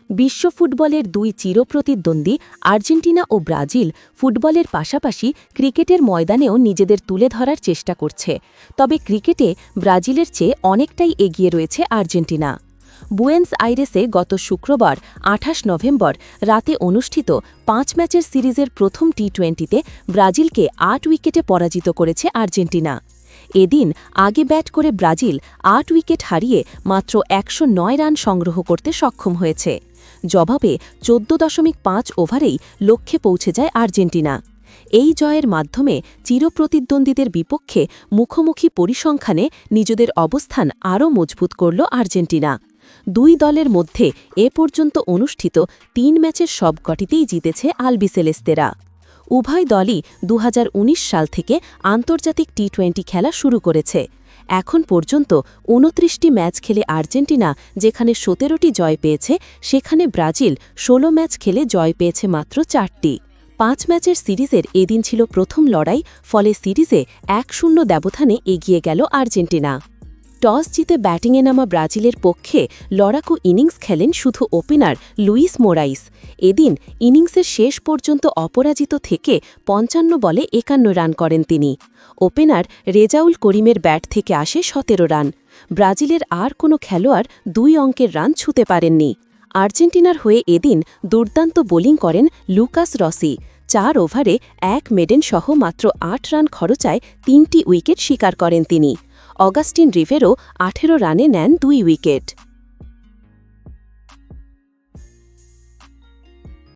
বিশ্ব ফুটবলের দুই চিরপ্রতিদ্বন্দ্বী আর্জেন্টিনা ও ব্রাজিল ফুটবলের পাশাপাশি ক্রিকেটের ময়দানেও নিজেদের তুলে ধরার চেষ্টা করছে। তবে ক্রিকেটে ব্রাজিলের চেয়ে অনেকটাই এগিয়ে রয়েছে আর্জেন্টিনা। বুয়েন্স আইরেসে গত শুক্রবার ২৮ নভেম্বর রাতে অনুষ্ঠিত ৫ ম্যাচের সিরিজের প্রথম টি-20তে ব্রাজিলকে ৮ উইকেটে পরাজিত করেছে আর্জেন্টিনা। এদিন আগে ব্যাট করে ব্রাজিল ৮ উইকেট হারিয়ে মাত্র ১০৯ রান সংগ্রহ করতে সক্ষম হয়েছে। জবাবে ১৪.৫ ওভারেই লক্ষ্যে পৌঁছে যায় আর্জেন্টিনা। এই জয়ের মাধ্যমে চিরপ্রতিদ্বন্দ্বীদের বিপক্ষে মুখোমুখি পরিসংখ্যানে নিজেদের অবস্থান আরও মজবুত করল আর্জেন্টিনা। দুই দলের মধ্যে এ পর্যন্ত অনুষ্ঠিত ৩ ম্যাচের সবকটিতেই জিতেছে আলবিসেলেস্তেরা। উভয় দলই ২০১৯ সাল থেকে আন্তর্জাতিক টি-20 খেলা শুরু করেছে। এখন পর্যন্ত ২৯টি ম্যাচ খেলে আর্জেন্টিনা যেখানে ১৭টি জয় পেয়েছে, সেখানে ব্রাজিল ১৬ ম্যাচ খেলে জয় পেয়েছে মাত্র ৪টি। ৫ ম্যাচের সিরিজের এদিন ছিল প্রথম লড়াই, ফলে সিরিজে ১-০ ব্যবধানে এগিয়ে গেল আর্জেন্টিনা। টস জিতে ব্যাটিংয়ে নামা ব্রাজিলের পক্ষে লড়াকু ইনিংস খেলেন শুধু ওপেনার লুইস মোরাইস। এদিন ইনিংসের শেষ পর্যন্ত অপরাজিত থেকে ৫৫ বলে ৫১ রান করেন তিনি। ওপেনার রেজাউল করিমের ব্যাট থেকে আসে ১৭ রান। ব্রাজিলের আর কোনো খেলোয়াড় ২ অঙ্কের রান ছুঁতে পারেননি। আর্জেন্টিনার হয়ে এদিন দুর্দান্ত বোলিং করেন লুকাস রসি। ৪ ওভারে ১ মেডেন সহ মাত্র ৮ রান খরচায় ৩টি উইকেট শিকার করেন তিনি। অগাস্টিন রিভেরো ১৮ রানে নেন ২ উইকেট।